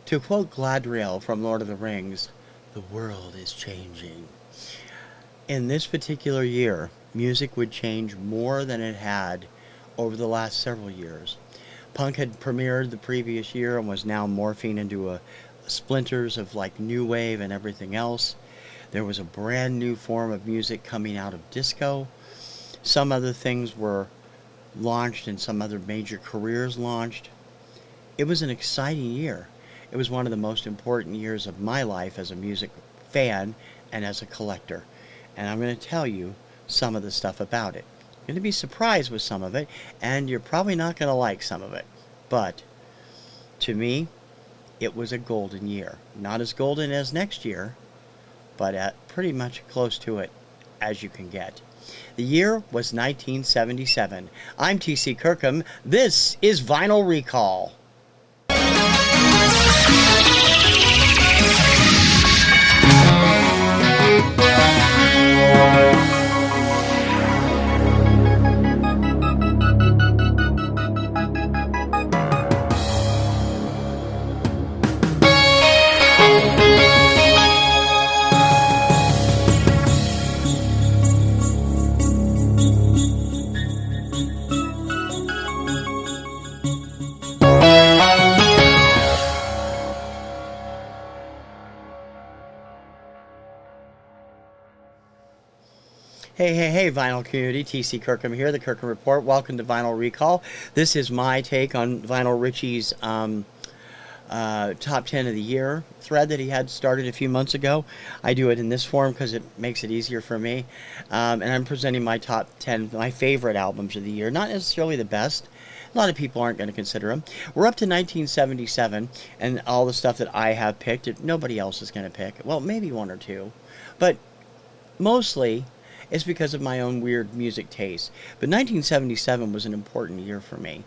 To quote Gladriel from Lord of the Rings, the world is changing. In this particular year, music would change more than it had over the last several years. Punk had premiered the previous year and was now morphing into a splinters of like new wave and everything else. There was a brand new form of music coming out of disco. Some other things were launched and some other major careers launched. It was an exciting year. It was one of the most important years of my life as a music fan and as a collector. And I'm going to tell you some of the stuff about it. You're going to be surprised with some of it, and you're probably not going to like some of it. But to me, it was a golden year. Not as golden as next year, but at pretty much close to it as you can get. The year was 1977. I'm T.C. Kirkham. This is Vinyl Recall. Hey, vinyl community. TC Kirkham here, the Kirkham Report. Welcome to Vinyl Recall. This is my take on Vinyl Richie's top 10 of the year thread that he had started a few months ago. I do it in this form because it makes it easier for me. And I'm presenting my top 10, my favorite albums of the year. Not necessarily the best. A lot of people aren't going to consider them. We're up to 1977, and all the stuff that I have picked, nobody else is going to pick. Well, maybe one or two. But mostly it's because of my own weird music taste. But 1977 was an important year for me.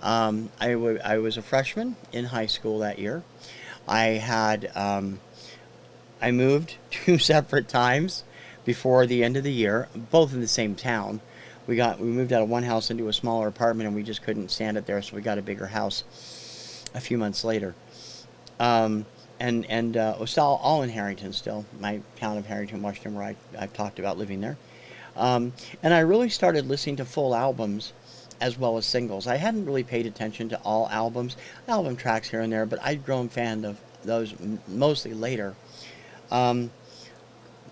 I was a freshman in high school that year. I moved 2 separate times before the end of the year, both in the same town. We moved out of one house into a smaller apartment, and we just couldn't stand it there, so we got a bigger house a few months later. It was all in Harrington still, my town of Harrington, Washington, where I've talked about living there. And I really started listening to full albums as well as singles. I hadn't really paid attention to all album tracks here and there, but I'd grown fan of those mostly later.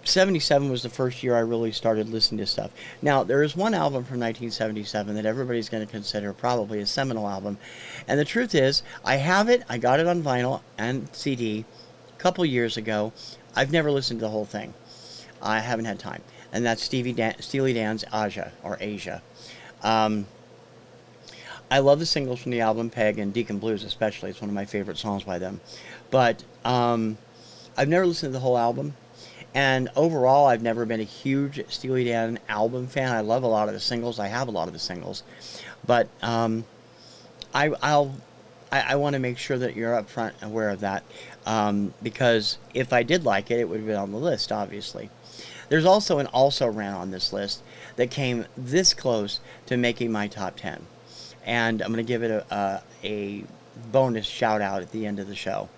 77 was the first year I really started listening to stuff. Now, there is one album from 1977 that everybody's going to consider probably a seminal album. And the truth is, I have it. I got it on vinyl and CD a couple years ago. I've never listened to the whole thing. I haven't had time. And that's Steely Dan's Aja, or Asia. I love the singles from the album, Peg and Deacon Blues especially. It's one of my favorite songs by them. But I've never listened to the whole album. And overall, I've never been a huge Steely Dan album fan. I love a lot of the singles. I have a lot of the singles. But I want to make sure that you're upfront aware of that. Because if I did like it, it would have been on the list, obviously. There's also an also-ran on this list that came this close to making my top 10. And I'm going to give it a bonus shout-out at the end of the show.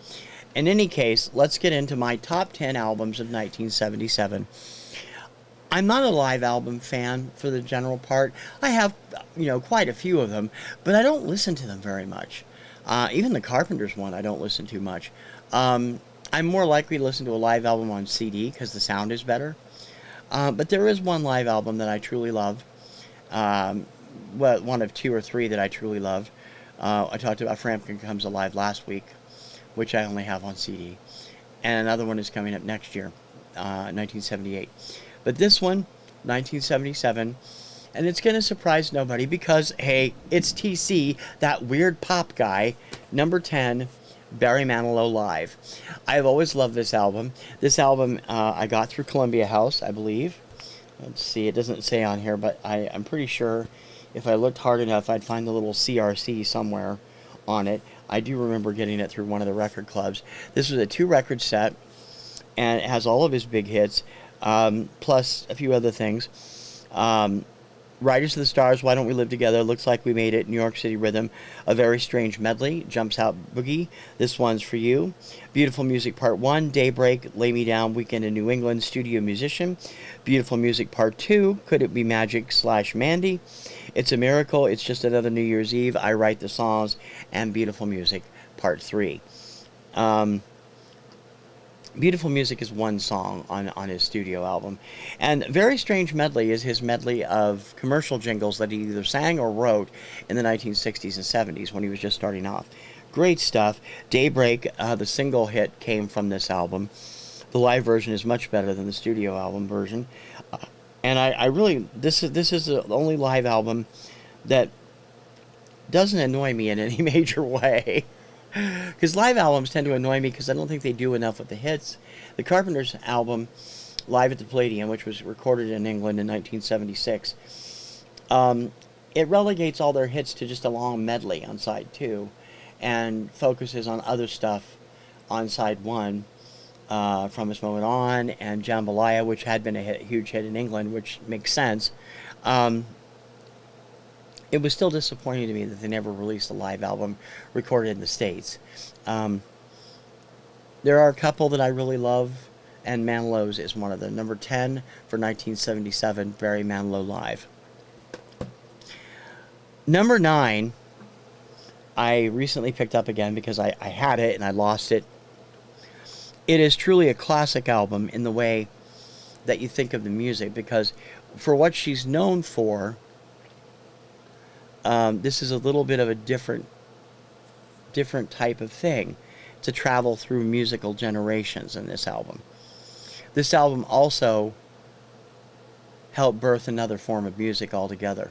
In any case, let's get into my top 10 albums of 1977. I'm not a live album fan for the general part. I have, quite a few of them, but I don't listen to them very much. Even the Carpenters one I don't listen to much. I'm more likely to listen to a live album on CD because the sound is better. But there is one live album that I truly love. One of 2 or 3 that I truly love. I talked about Frampton Comes Alive last week, which I only have on CD. And another one is coming up next year, 1978. But this one, 1977, and it's going to surprise nobody because, hey, it's TC, that weird pop guy, number 10, Barry Manilow Live. I've always loved this album. This album I got through Columbia House, I believe. Let's see, it doesn't say on here, but I'm pretty sure if I looked hard enough, I'd find the little CRC somewhere on it. I do remember getting it through one of the record clubs. This was a 2-record set, and it has all of his big hits, plus a few other things. Riders to the Stars, Why Don't We Live Together, Looks Like We Made It, New York City Rhythm, A Very Strange Medley, Jumps Out Boogie, This One's For You, Beautiful Music Part 1, Daybreak, Lay Me Down, Weekend in New England, Studio Musician, Beautiful Music Part 2, Could It Be Magic / Mandy, It's a Miracle, It's Just Another New Year's Eve, I Write the Songs, and Beautiful Music Part 3. Beautiful Music is one song on his studio album. And Very Strange Medley is his medley of commercial jingles that he either sang or wrote in the 1960s and 70s when he was just starting off. Great stuff. Daybreak, the single hit, came from this album. The live version is much better than the studio album version. And I really, this is the only live album that doesn't annoy me in any major way. Because live albums tend to annoy me because I don't think they do enough with the hits. The Carpenters album, Live at the Palladium, which was recorded in England in 1976, it relegates all their hits to just a long medley on side 2 and focuses on other stuff on side 1, From This Moment On and Jambalaya, which had been a huge hit in England, which makes sense. It was still disappointing to me that they never released a live album recorded in the States. There are a couple that I really love, and Manilow's is one of them. Number 10 for 1977, Barry Manilow Live. Number 9, I recently picked up again because I had it and I lost it. It is truly a classic album in the way that you think of the music, because for what she's known for, this is a little bit of a different type of thing, to travel through musical generations in this album. This album also helped birth another form of music altogether.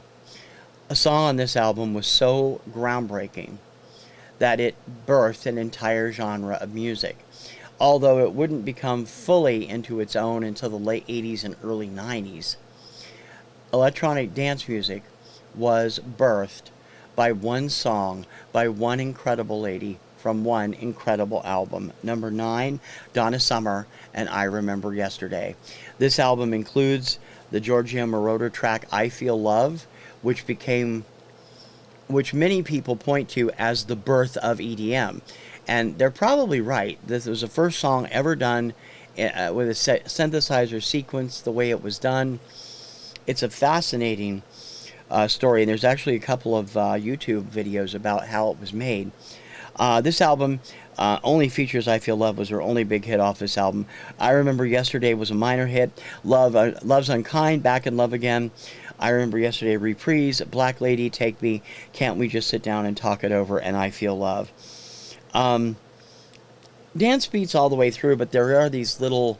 A song on this album was so groundbreaking that it birthed an entire genre of music. Although it wouldn't become fully into its own until the late 80s and early 90s, electronic dance music was birthed by one song, by one incredible lady, from one incredible album. Number 9, Donna Summer and I Remember Yesterday. This album includes the Giorgio Moroder track I Feel Love, which many people point to as the birth of EDM. And they're probably right. This was the first song ever done with a synthesizer sequence the way it was done. It's a fascinating story, and there's actually a couple of YouTube videos about how it was made. This album only features I Feel Love, was her only big hit off this album. I Remember Yesterday was a minor hit. Love's Unkind, Back in Love Again. I Remember Yesterday reprise, Black Lady, Take Me, Can't We Just Sit Down and Talk It Over, and I Feel Love. Dance beats all the way through, but there are these little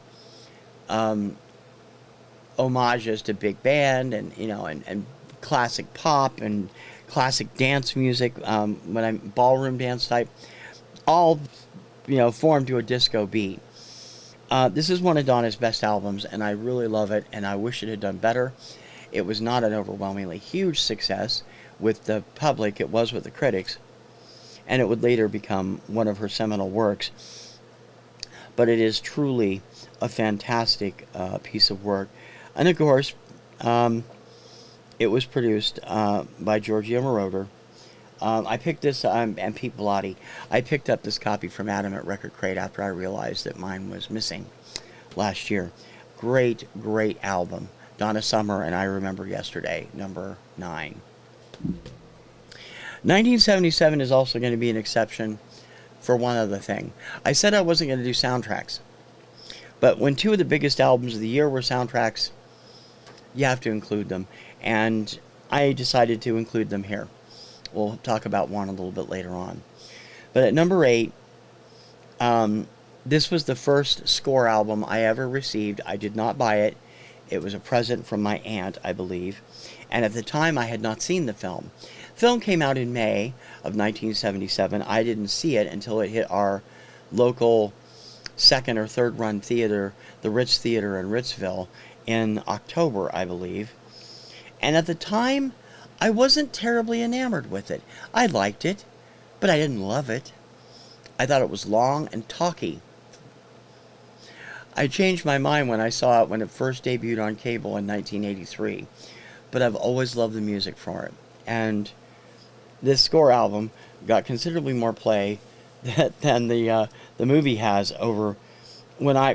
homages to big band and classic pop and classic dance music, ballroom dance type, all formed to a disco beat. This is one of Donna's best albums, and I really love it, and I wish it had done better. It was not an overwhelmingly huge success with the public. It was with the critics, and it would later become one of her seminal works. But it is truly a fantastic piece of work. And of course, it was produced by Giorgio Moroder. I picked this, and Pete Bellotti. I picked up this copy from Adam at Record Crate after I realized that mine was missing last year. Great, great album. Donna Summer and I Remember Yesterday, number 9. 1977 is also going to be an exception for one other thing. I said I wasn't going to do soundtracks, but when two of the biggest albums of the year were soundtracks, you have to include them, and I decided to include them here. We'll talk about one a little bit later on. But at number 8, this was the first score album I ever received. I did not buy it. It was a present from my aunt, I believe, and at the time I had not seen the film. The film came out in May of 1977. I didn't see it until it hit our local second or third run theater, the Ritz Theater in Ritzville, in October, I believe. And at the time, I wasn't terribly enamored with it. I liked it, but I didn't love it. I thought it was long and talky. I changed my mind when I saw it when it first debuted on cable in 1983. but I've always loved the music for it. And this score album got considerably more play than the movie has over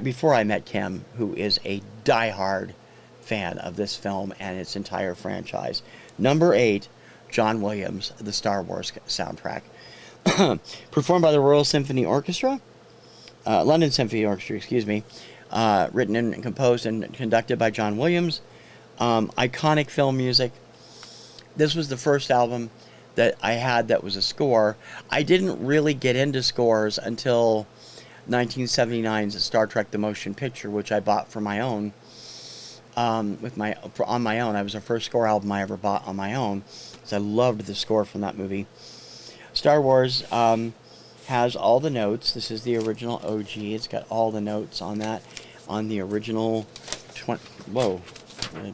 before I met Kim, who is a diehard fan of this film and its entire franchise. Number 8, John Williams, the Star Wars soundtrack. Performed by the Royal Symphony Orchestra, London Symphony Orchestra, excuse me. Written and composed and conducted by John Williams. Iconic film music. This was the first album that I had that was a score. I didn't really get into scores until 1979's Star Trek: The Motion Picture, which I bought for my own. On my own, it was the first score album I ever bought on my own, because I loved the score from that movie. Star Wars has all the notes. This is the original OG. It's got all the notes on that, on the original. Whoa,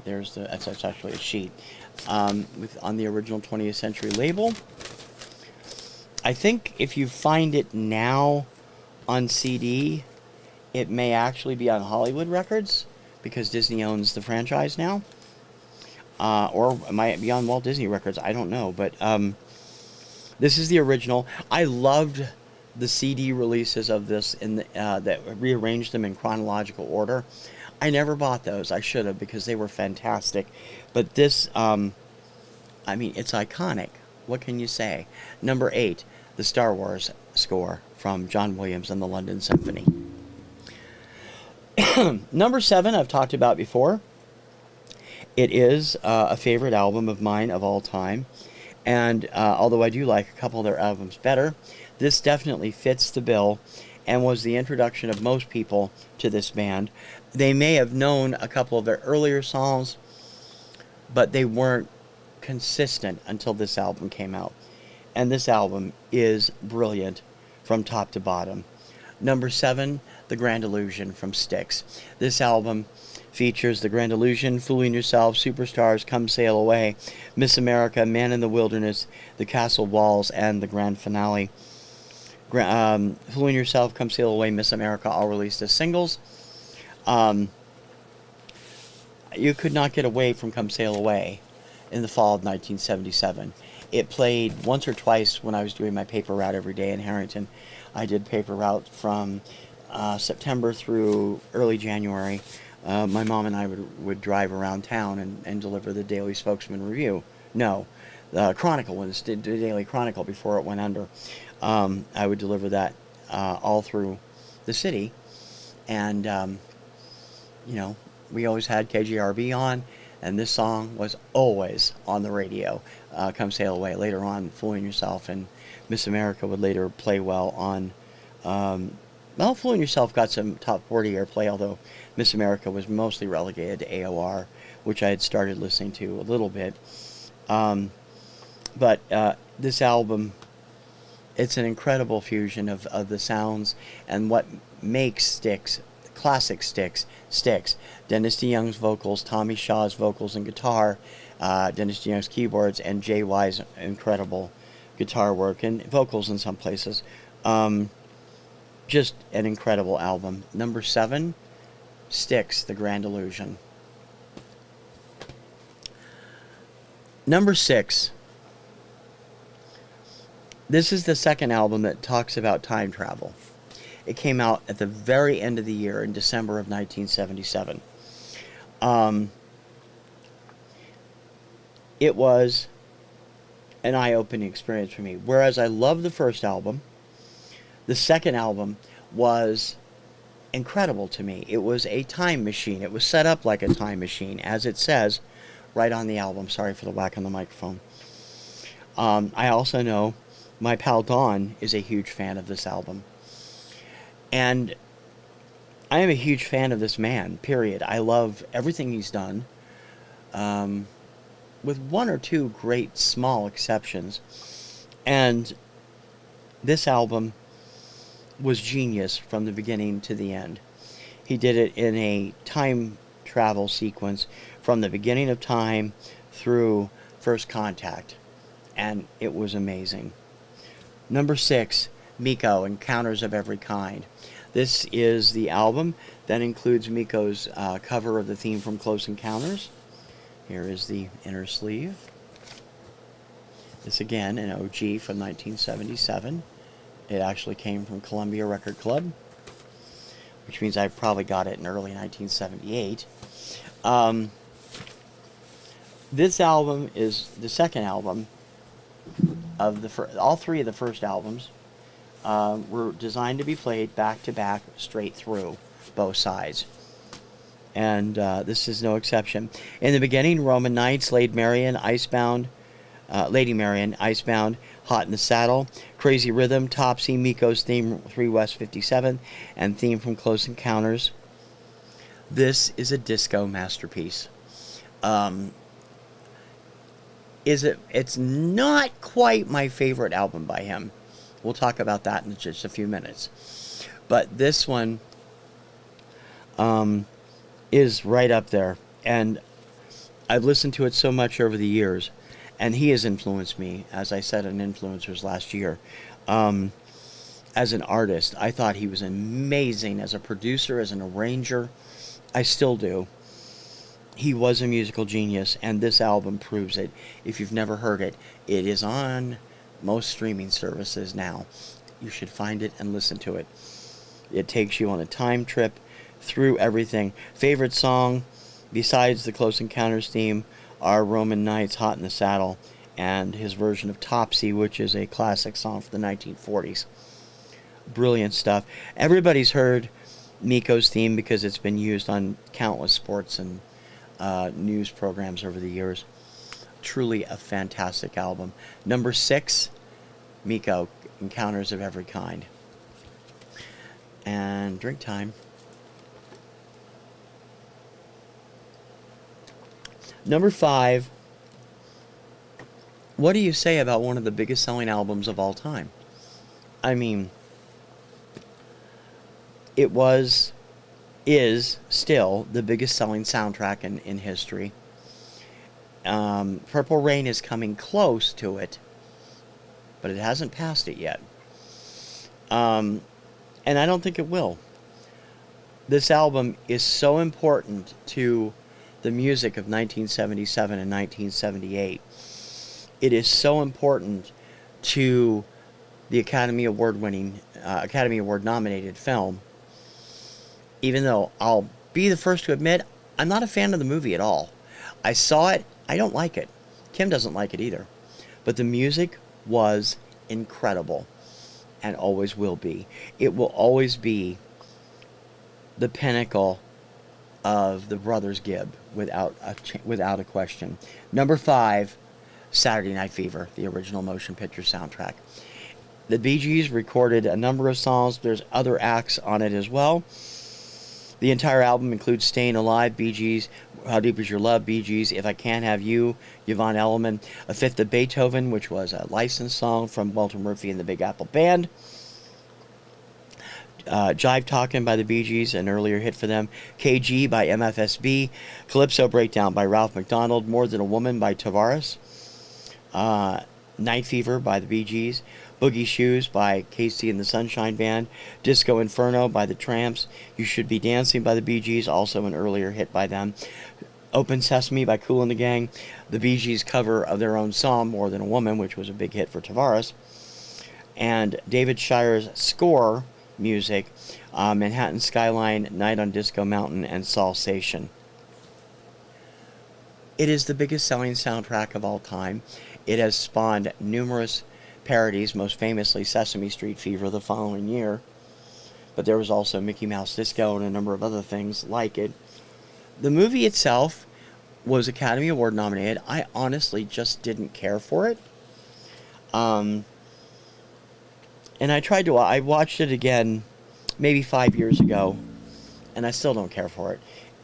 that's actually a sheet. On the original 20th Century label. I think if you find it now on CD, it may actually be on Hollywood Records, because Disney owns the franchise now. Or it might be on Walt Disney Records. I don't know. But this is the original. I loved the CD releases of this that rearranged them in chronological order. I never bought those. I should have, because they were fantastic. But this, it's iconic. What can you say? Number 8, the Star Wars score from John Williams and the London Symphony. Number 7, I've talked about before. It is a favorite album of mine of all time. And although I do like a couple of their albums better, this definitely fits the bill and was the introduction of most people to this band. They may have known a couple of their earlier songs, but they weren't consistent until this album came out. And this album is brilliant from top to bottom. Number 7, The Grand Illusion from Styx. This album features The Grand Illusion, Fooling Yourself, Superstars, Come Sail Away, Miss America, Man in the Wilderness, The Castle Walls, and the grand finale. Fooling Yourself, Come Sail Away, Miss America, all released as singles. You could not get away from Come Sail Away in the fall of 1977. It played once or twice when I was doing my paper route every day in Harrington. I did paper route from September through early January. My mom and I would drive around town and deliver the Daily Spokesman Review. No, the Chronicle, when the Daily Chronicle before it went under. I would deliver that all through the city. And, we always had KGRB on, and this song was always on the radio. Come Sail Away. Later on, Fooling Yourself and Miss America would later play well on... Fooling Yourself got some top 40 airplay, although Miss America was mostly relegated to AOR, which I had started listening to a little bit. But this album, it's an incredible fusion of the sounds and what makes Styx, classic Styx. Dennis DeYoung's vocals, Tommy Shaw's vocals and guitar, Dennis DeYoung's keyboards, and J.Y.'s incredible guitar work and vocals in some places. Just an incredible album. Number 7, Styx, The Grand Illusion. Number 6. This is the second album that talks about time travel. It came out at the very end of the year in December of 1977. It was an eye-opening experience for me. Whereas I loved the first album, the second album was incredible to me. It was a time machine. It was set up like a time machine, as it says right on the album. Sorry for the whack on the microphone. I also know my pal Don is a huge fan of this album. And I am a huge fan of this man, period. I love everything he's done, with one or two great small exceptions. And this album was genius from the beginning to the end. He did it in a time travel sequence from the beginning of time through First Contact, and it was amazing. Number 6, Miko, Encounters of Every Kind. This is the album that includes Miko's cover of the theme from Close Encounters. Here is the inner sleeve. This again, an OG from 1977. It actually came from Columbia Record Club, which means I probably got it in early 1978. This album is the second album of the all three of the first albums were designed to be played back to back, straight through both sides. And this is no exception. In the beginning, Roman Nights, Lady Marian, Icebound, Hot in the Saddle, Crazy Rhythm, Topsy, Miko's theme, 3 West 57, and theme from Close Encounters. This is a disco masterpiece. It's not quite my favorite album by him. We'll talk about that in just a few minutes. But this one is right up there. And I've listened to it so much over the years. And he has influenced me, as I said in Influencers last year. As an artist, I thought he was amazing as a producer, as an arranger. I still do. He was a musical genius, and this album proves it. If you've never heard it, it is on most streaming services now. You should find it and listen to it. It takes you on a time trip through everything. Favorite song, besides the Close Encounters theme, are Roman Nights, Hot in the Saddle, and his version of Topsy, which is a classic song from the 1940s. Brilliant stuff. Everybody's heard Miko's theme because it's been used on countless sports and news programs over the years. Truly a fantastic album. Number 6, Miko, Encounters of Every Kind. And drink time. Number 5, what do you say about one of the biggest selling albums of all time? I mean, it is still the biggest selling soundtrack in history. Purple Rain is coming close to it, but it hasn't passed it yet. And I don't think it will. This album is so important to the music of 1977 and 1978. It is so important to the Academy Award nominated film. Even though I'll be the first to admit, I'm not a fan of the movie at all. I saw it, I don't like it. Kim doesn't like it either. But the music was incredible and always will be. It will always be the pinnacle of the Brothers Gibb, without a question. Number 5, Saturday Night Fever, the original motion picture soundtrack. The Bee Gees recorded a number of songs. There's other acts on it as well. The entire album includes Staying Alive, Bee Gees, How Deep Is Your Love, Bee Gees, If I Can't Have You, Yvonne Elliman, A Fifth of Beethoven, which was a licensed song from Walter Murphy and the Big Apple Band. Jive Talkin' by the Bee Gees, an earlier hit for them. KG by MFSB. Calypso Breakdown by Ralph McDonald. More Than a Woman by Tavares. Night Fever by the Bee Gees. Boogie Shoes by Casey and the Sunshine Band. Disco Inferno by the Tramps. You Should Be Dancing by the Bee Gees, also an earlier hit by them. Open Sesame by Kool and the Gang. The Bee Gees cover of their own song, More Than a Woman, which was a big hit for Tavares. And David Shire's score music, Manhattan Skyline, Night on Disco Mountain, and Salsation. It is the biggest selling soundtrack of all time. It has spawned numerous parodies, most famously Sesame Street Fever the following year. But there was also Mickey Mouse Disco and a number of other things like it. The movie itself was Academy Award nominated. I honestly just didn't care for it. And I watched it again maybe 5 years ago, and I still don't care for it.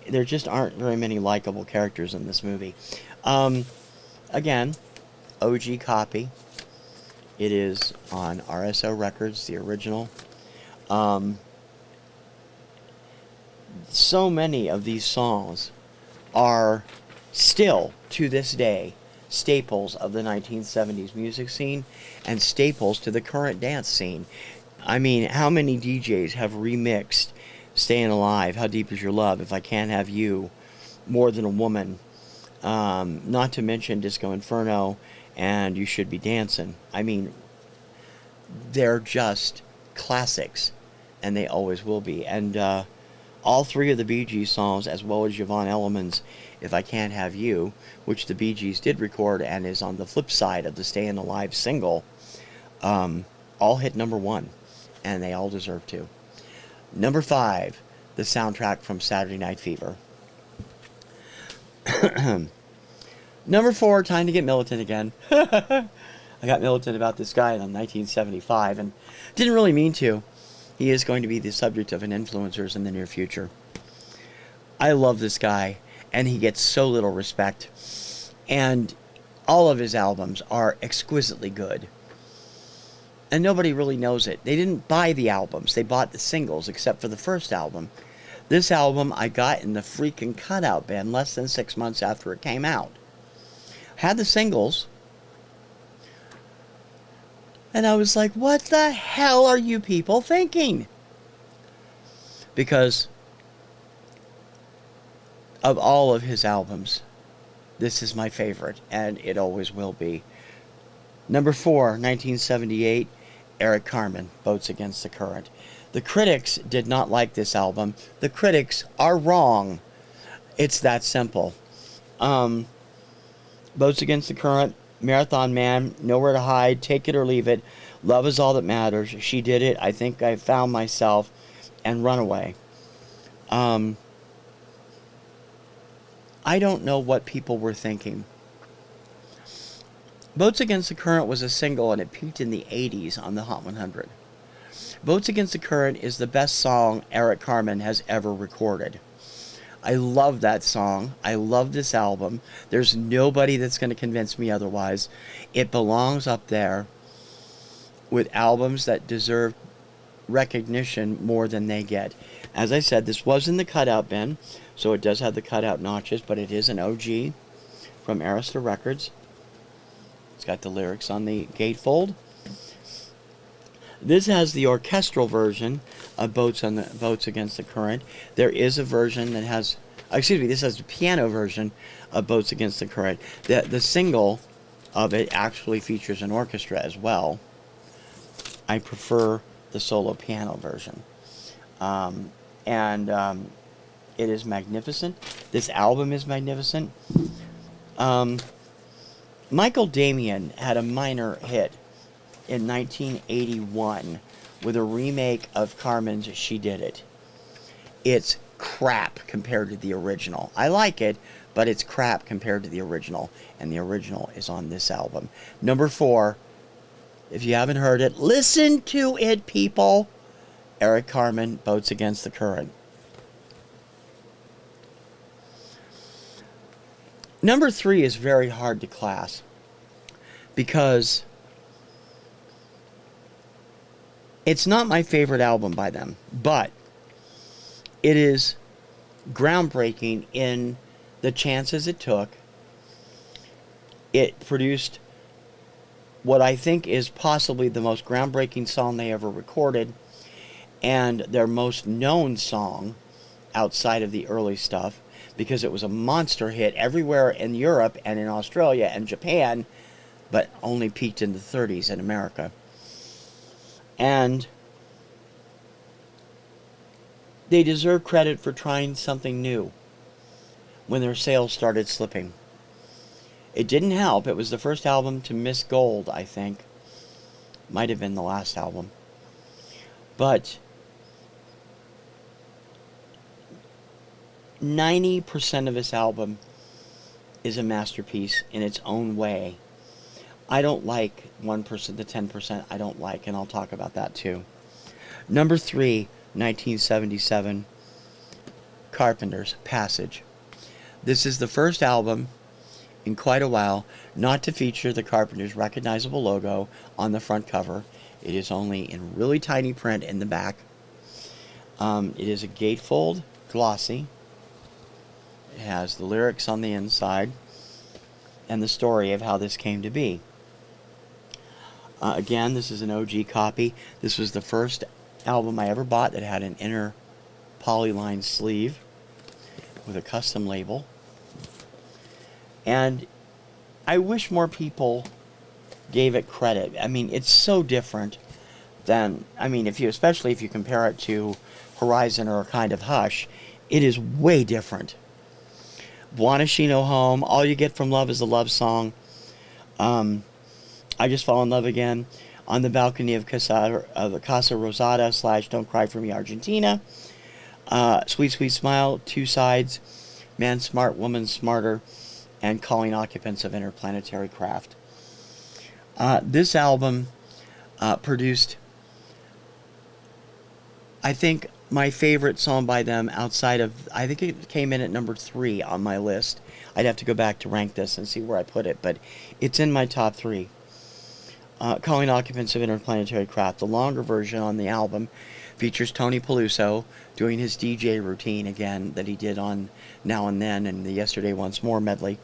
There just aren't very many likable characters in this movie. Again, OG copy. It is on RSO Records, the original. So many of these songs are still, to this day, staples of the 1970s music scene and staples to the current dance scene. I mean, how many DJs have remixed Staying Alive, How Deep Is Your Love, If I Can't Have You, More Than a Woman, Not to mention Disco Inferno and You Should Be Dancing. I mean, they're just classics, and they always will be. And all three of the Bee Gees songs, as well as Yvonne Elliman's If I Can't Have You, which the Bee Gees did record and is on the flip side of the Stayin' Alive single, all hit number one, and they all deserve to. Number 5, the soundtrack from Saturday Night Fever. Number 4, time to get militant again. I got militant about this guy in 1975, and didn't really mean to. He is going to be the subject of an influencers in the near future. I love this guy, and he gets so little respect. And all of his albums are exquisitely good. And nobody really knows it. They didn't buy the albums. They bought the singles, except for the first album. This album I got in the freaking cutout bin less than 6 months after it came out. Had the singles. And I was like, what the hell are you people thinking? Because of all of his albums, this is my favorite, and it always will be. Number 4, 1978, Eric Carmen, Boats Against the Current. The critics did not like this album. The critics are wrong. It's that simple. Boats Against the Current, Marathon Man, Nowhere to Hide, Take It or Leave It, Love Is All That Matters, She Did It, I Think I Found Myself, and Runaway. I don't know what people were thinking. Boats Against the Current was a single, and it peaked in the 80s on the Hot 100. Boats Against the Current is the best song Eric Carmen has ever recorded. I love that song. I love this album. There's nobody that's going to convince me otherwise. It belongs up there with albums that deserve recognition more than they get. As I said, this was in the cutout bin, so it does have the cutout notches, but it is an OG from Arista Records. It's got the lyrics on the gatefold. This has the orchestral version of Boats Against the Current. There is a version that has, this has the piano version of Boats Against the Current. The single of it actually features an orchestra as well. I prefer the solo piano version. It is magnificent. This album is magnificent. Michael Damian had a minor hit in 1981 with a remake of Carmen's She Did It. It's crap compared to the original. I like it, but it's crap compared to the original, and the original is on this album. Number 4, if you haven't heard it, listen to it, people. Eric Carmen, Boats Against the Current. Number 3 is very hard to class because it's not my favorite album by them, but it is groundbreaking in the chances it took. It produced what I think is possibly the most groundbreaking song they ever recorded, and their most known song outside of the early stuff, because it was a monster hit everywhere in Europe and in Australia and Japan, but only peaked in the 30s in America. And they deserve credit for trying something new when their sales started slipping. It didn't help. It was the first album to miss gold, I think. Might have been the last album. But 90% of this album is a masterpiece in its own way. I don't like 1%, the 10% I don't like, and I'll talk about that too. Number 3, 1977, Carpenters, Passage. This is the first album in quite a while not to feature the Carpenters' recognizable logo on the front cover. It is only in really tiny print in the back. It is a gatefold, glossy. It has the lyrics on the inside and the story of how this came to be. Again, this is an OG copy. This was the first album I ever bought that had an inner polyline sleeve with a custom label. And I wish more people gave it credit. I mean, it's so different than, I mean, especially if you compare it to Horizon or Kind of Hush, it is way different. Wanna She No Home, All You Get From Love Is a Love Song. I Just Fall in Love Again. On the Balcony of Casa Rosada / Don't Cry For Me Argentina. Sweet Sweet Smile, Two Sides, Man Smart, Woman Smarter, and Calling Occupants of Interplanetary Craft. This album produced, I think, my favorite song by them outside of, I think it came in at number 3 on my list. I'd have to go back to rank this and see where I put it, but it's in my top 3. Calling Occupants of Interplanetary Craft. The longer version on the album features Tony Peluso doing his DJ routine again that he did on Now and Then and the Yesterday Once More medley.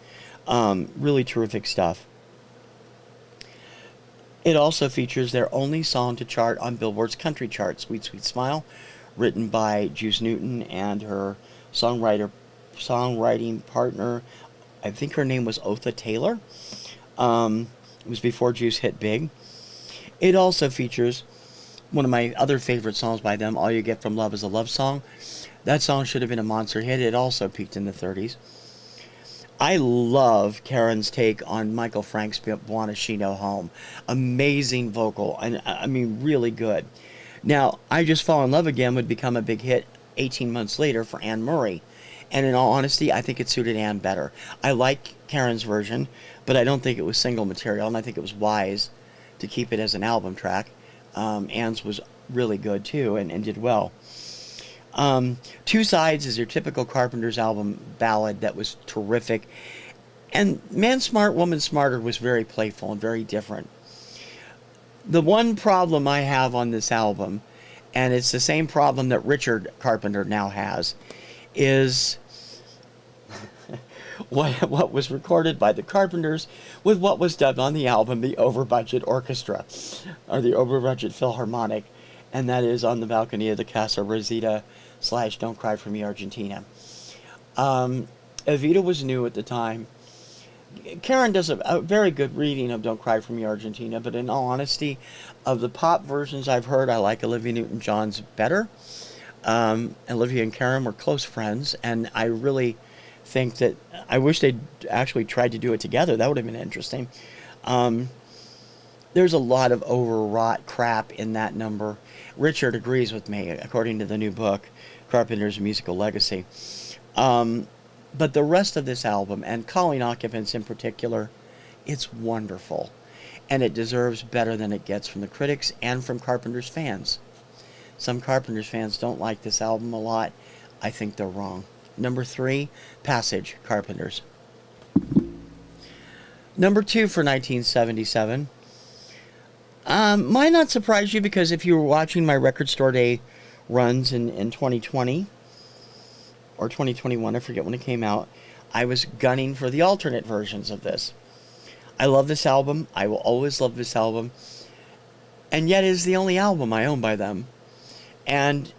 Really terrific stuff. It also features their only song to chart on Billboard's country chart, Sweet Sweet Smile, written by Juice Newton and her songwriting partner, I think her name was Otha Taylor. It was before Juice hit big. It also features one of my other favorite songs by them, All You Get From Love Is a Love Song. That song should have been a monster hit. It also peaked in the 30s. I love Karen's take on Michael Frank's Wanna She No Home. Amazing vocal, and I mean, really good. Now, I Just Fall in Love Again would become a big hit 18 months later for Anne Murray. And in all honesty, I think it suited Anne better. I like Karen's version, but I don't think it was single material, and I think it was wise to keep it as an album track. Anne's was really good, too, and did well. Two Sides is your typical Carpenters album ballad that was terrific. And Man Smart, Woman Smarter was very playful and very different. The one problem I have on this album, and it's the same problem that Richard Carpenter now has, is what was recorded by the Carpenters with what was dubbed on the album the Over-Budget Orchestra, or the Over-Budget Philharmonic, and that is On the Balcony of the Casa Rosita / Don't Cry For Me Argentina. Evita was new at the time. Karen does a very good reading of Don't Cry For Me Argentina, but in all honesty, of the pop versions I've heard, I like Olivia Newton-John's better. Olivia and Karen were close friends, and I really think that I wish they'd actually tried to do it together. That would have been interesting. There's a lot of overwrought crap in that number. Richard agrees with me, according to the new book, Carpenter's Musical Legacy. But the rest of this album, and Calling Occupants in particular, it's wonderful. And it deserves better than it gets from the critics and from Carpenter's fans. Some Carpenter's fans don't like this album a lot. I think they're wrong. Number 3, Passage, Carpenters. Number 2 for 1977. Might not surprise you, because if you were watching my Record Store Day runs in 2020, or 2021, I forget when it came out, I was gunning for the alternate versions of this. I love this album. I will always love this album. And yet it is the only album I own by them. And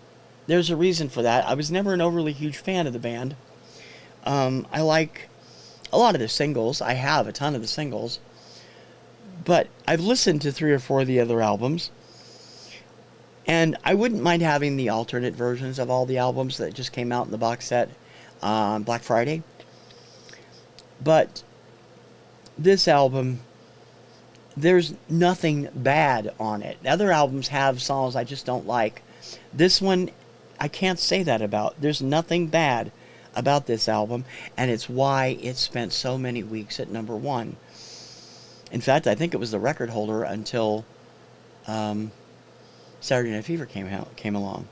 there's a reason for that. I was never an overly huge fan of the band. I like a lot of the singles. I have a ton of the singles. But I've listened to 3 or 4 of the other albums. And I wouldn't mind having the alternate versions of all the albums that just came out in the box set on Black Friday. But this album, there's nothing bad on it. Other albums have songs I just don't like. This one, I can't say that about. There's nothing bad about this album, and it's why it spent so many weeks at number 1. In fact, I think it was the record holder until Saturday Night Fever came along.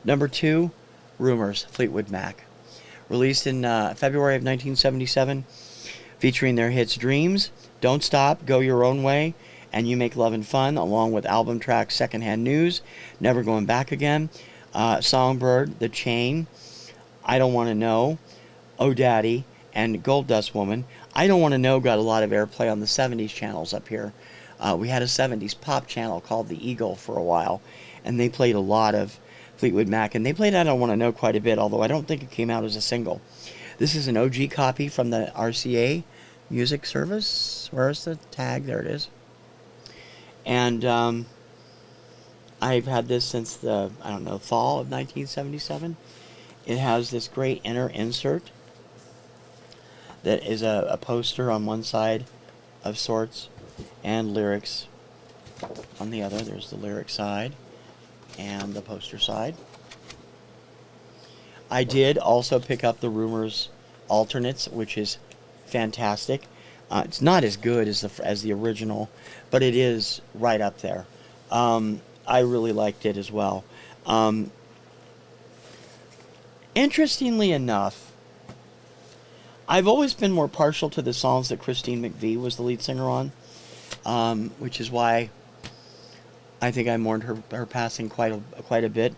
Number 2, Rumors, Fleetwood Mac. Released in February of 1977, featuring their hits Dreams, Don't Stop, Go Your Own Way, and You Make Love and Fun, along with album tracks Secondhand News, Never Going Back Again, Songbird, The Chain, I Don't Want to Know, Oh Daddy, and Gold Dust Woman. I Don't Want to Know got a lot of airplay on the 70s channels up here. We had a 70s pop channel called The Eagle for a while, and they played a lot of Fleetwood Mac, and they played I Don't Want to Know quite a bit, although I don't think it came out as a single. This is an OG copy from the RCA music service. Where's the tag? There it is. And I've had this since the, I don't know, fall of 1977. It has this great inner insert that is a poster on one side of sorts and lyrics on the other. There's the lyric side and the poster side. I did also pick up the Rumors alternates, which is fantastic. It's not as good as the original, but it is right up there. I really liked it as well. Interestingly enough, I've always been more partial to the songs that Christine McVie was the lead singer on, which is why I think I mourned her passing quite a bit.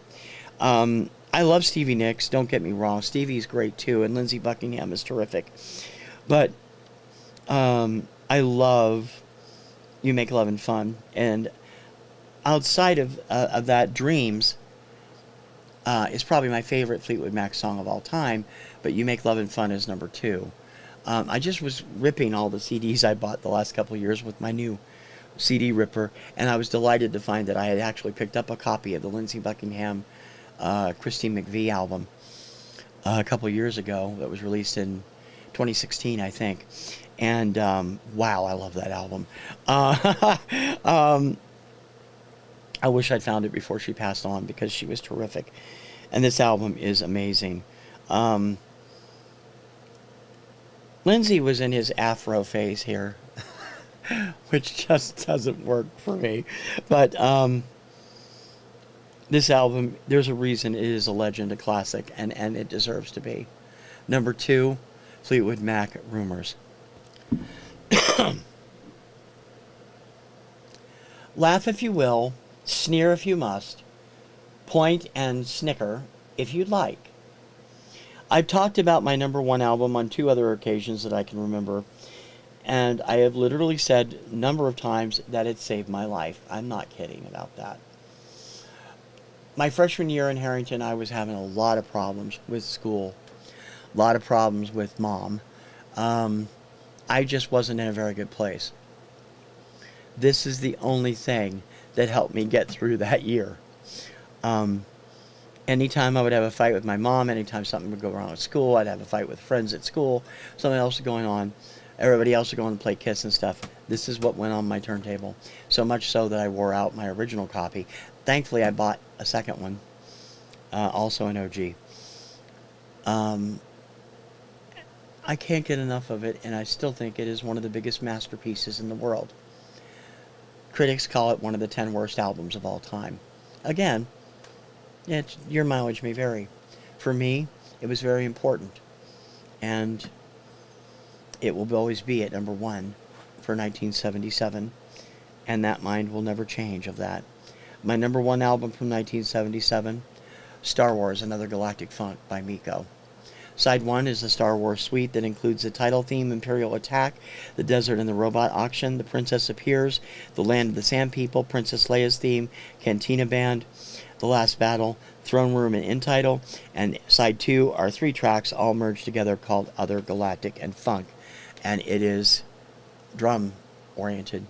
I love Stevie Nicks, don't get me wrong. Stevie's great too, and Lindsey Buckingham is terrific. But I love You Make Love and Fun. And outside of that, Dreams is probably my favorite Fleetwood Mac song of all time, but You Make Love and Fun is number 2. I just was ripping all the CDs I bought the last couple of years with my new CD ripper, and I was delighted to find that I had actually picked up a copy of the Lindsey Buckingham Christine McVie album a couple of years ago that was released in 2016, I think. And wow, I love that album. I wish I'd found it before she passed on because she was terrific. And this album is amazing. Lindsey was in his afro phase here, which just doesn't work for me. But this album, there's a reason it is a legend, a classic, and it deserves to be. Number 2, Fleetwood Mac, Rumors. Laugh if you will, sneer if you must, point and snicker if you'd like. I've talked about my number 1 album on 2 other occasions that I can remember, and I have literally said a number of times that it saved my life. I'm not kidding about that. My freshman year in Harrington, I was having a lot of problems with school, a lot of problems with Mom. I just wasn't in a very good place. This is the only thing that helped me get through that year. Anytime I would have a fight with my mom, anytime something would go wrong at school, I'd have a fight with friends at school, something else was going on, everybody else would go on to play Kiss and stuff. This is what went on my turntable. So much so that I wore out my original copy. Thankfully, I bought a second one, also an OG. I can't get enough of it, and I still think it is one of the biggest masterpieces in the world. Critics call it one of the 10 worst albums of all time. Again, your mileage may vary. For me, it was very important, and it will always be at number 1 for 1977, and that mind will never change of that. My number 1 album from 1977, Star Wars: Another Galactic Funk by Miko. Side 1 is the Star Wars suite that includes the title theme, Imperial Attack, the Desert and the Robot Auction, The Princess Appears, The Land of the Sand People, Princess Leia's theme, Cantina Band, The Last Battle, Throne Room, and In Title. And Side 2 are 3 tracks all merged together called Other Galactic and Funk. And it is drum-oriented.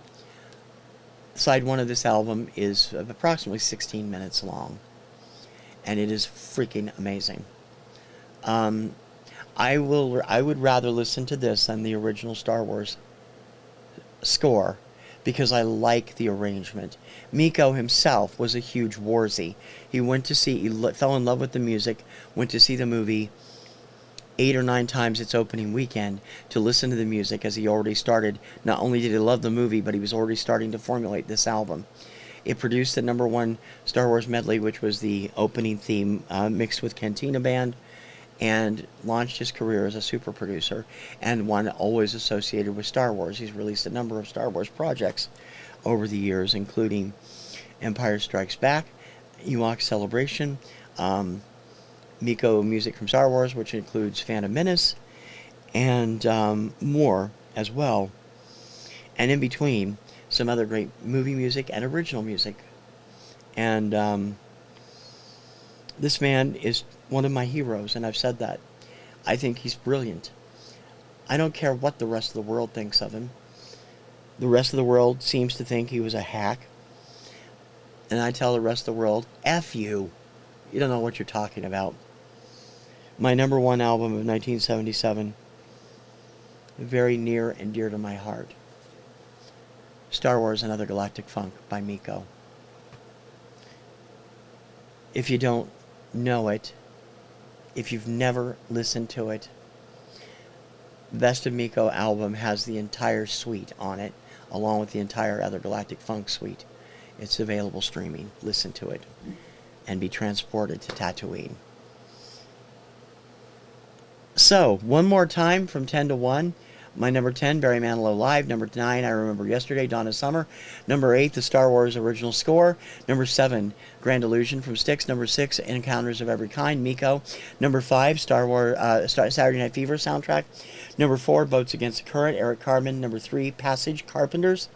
Side 1 of this album is approximately 16 minutes long. And it is freaking amazing. I would rather listen to this than the original Star Wars score because I like the arrangement. Miko himself was a huge warsy. He fell in love with the music, went to see the movie 8 or 9 times its opening weekend to listen to the music as he already started. Not only did he love the movie, but he was already starting to formulate this album. It produced the number 1 Star Wars medley, which was the opening theme mixed with Cantina Band, and launched his career as a super producer, and one always associated with Star Wars. He's released a number of Star Wars projects over the years, including Empire Strikes Back, Ewok Celebration, Miko music from Star Wars, which includes Phantom Menace, and more as well. And in between, some other great movie music and original music. And this man is one of my heroes, and I've said that. I think he's brilliant. I don't care what the rest of the world thinks of him. The rest of the world seems to think he was a hack. And I tell the rest of the world, F you. You don't know what you're talking about. My number one album of 1977, very near and dear to my heart. Star Wars and Other Galactic Funk by Miko. If you don't know it, if you've never listened to it, the Best of Miko album has the entire suite on it, along with the entire Other Galactic Funk suite. It's available streaming. Listen to it and be transported to Tatooine. So, one more time from 10 to 1. My number 10, Barry Manilow Live. Number 9, I Remember Yesterday, Dawn of Summer. Number 8, the Star Wars original score. Number 7, Grand Illusion from Styx. Number 6, Encounters of Every Kind, Miko. Number 5, Saturday Night Fever soundtrack. Number 4, Boats Against the Current, Eric Carmen. Number 3, Passage, Carpenters.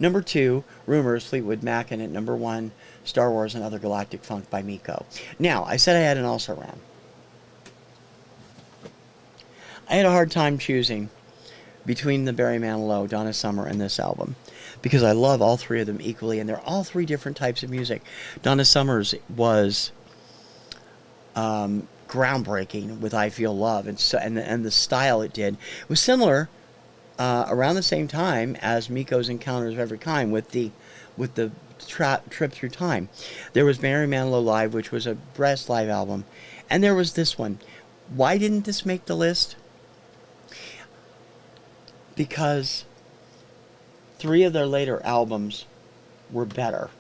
Number 2, Rumors, Fleetwood Mac. And at number 1, Star Wars and Other Galactic Funk by Miko. Now, I said I had an also-ran. I had a hard time choosing between the Barry Manilow, Dawn of Summer, and this album, because I love all three of them equally, and they're all three different types of music. Dawn of Summer's was groundbreaking with I Feel Love, and the style it did was similar around the same time as Miko's Encounters of Every Kind with the trip through time. There was Barry Manilow Live, which was a brass live album, and there was this one. Why didn't this make the list? Because 3 of their later albums were better.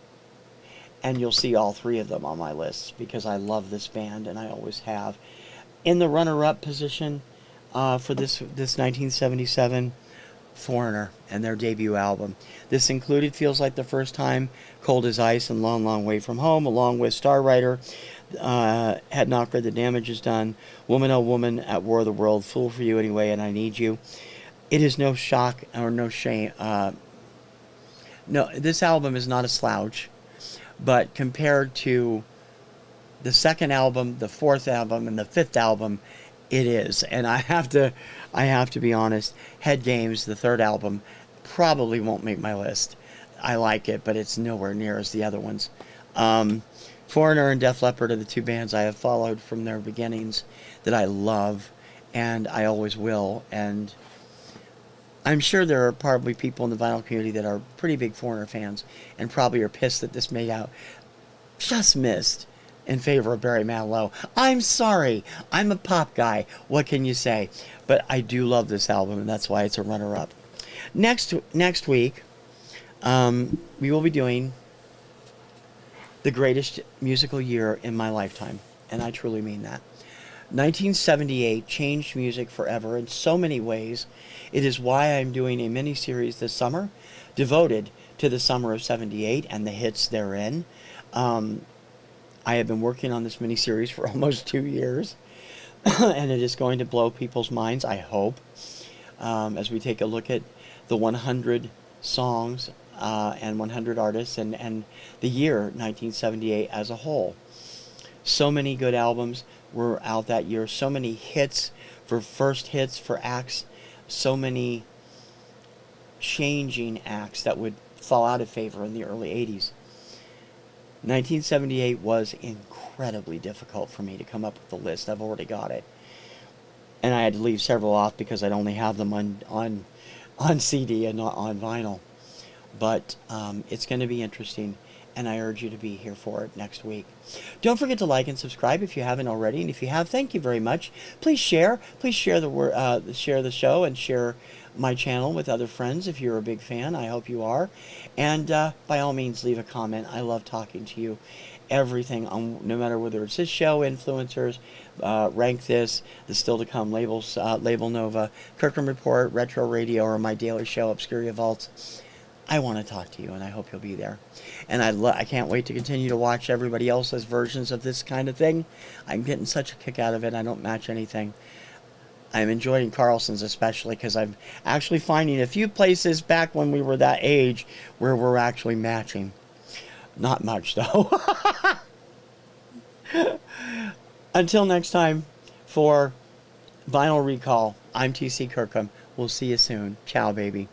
And you'll see all 3 of them on my list because I love this band and I always have. In the runner-up position for this 1977, Foreigner and their debut album. This included Feels Like the First Time, Cold as Ice, and Long, Long Way from Home, along with Star Rider, Had Not Read the Damage Is Done, Woman Oh Woman, At War of the World, Fool for You Anyway, and I Need You. It is no shock or no shame. No, this album is not a slouch, but compared to the second album, the fourth album, and the fifth album, it is. And I have to be honest. Head Games, the third album, probably won't make my list. I like it, but it's nowhere near as the other ones. Foreigner and Def Leppard are the 2 bands I have followed from their beginnings that I love, and I always will. And I'm sure there are probably people in the vinyl community that are pretty big Foreigner fans and probably are pissed that this made out just missed in favor of Barry Manilow. I'm sorry. I'm a pop guy. What can you say? But I do love this album, and that's why it's a runner-up. Next week, we will be doing the greatest musical year in my lifetime, and I truly mean that. 1978 changed music forever in so many ways. It is why I'm doing a mini-series this summer devoted to the summer of 78 and the hits therein. I have been working on this mini-series for almost 2 years, and it is going to blow people's minds, I hope, as we take a look at the 100 songs and 100 artists and the year 1978 as a whole. So many good albums were out that year. So many hits for first hits for acts. So many changing acts that would fall out of favor in the early 80s. 1978 was incredibly difficult for me to come up with the list. I've already got it. And I had to leave several off because I'd only have them on CD and not on vinyl. But it's going to be interesting, and I urge you to be here for it next week. Don't forget to like and subscribe if you haven't already, and if you have, thank you very much. Please share the share the show and share my channel with other friends if you're a big fan. I hope you are, and by all means, leave a comment. I love talking to you. Everything on, no matter whether it's this show, influencers, Rank This, the Still to Come labels, Label Nova, Kirkham Report, Retro Radio, or my daily show, Obscuria Vaults. I want to talk to you, and I hope you'll be there. And I can't wait to continue to watch everybody else's versions of this kind of thing. I'm getting such a kick out of it. I don't match anything. I'm enjoying Carlson's especially because I'm actually finding a few places back when we were that age where we're actually matching. Not much, though. Until next time, for Vinyl Recall, I'm TC Kirkham. We'll see you soon. Ciao, baby.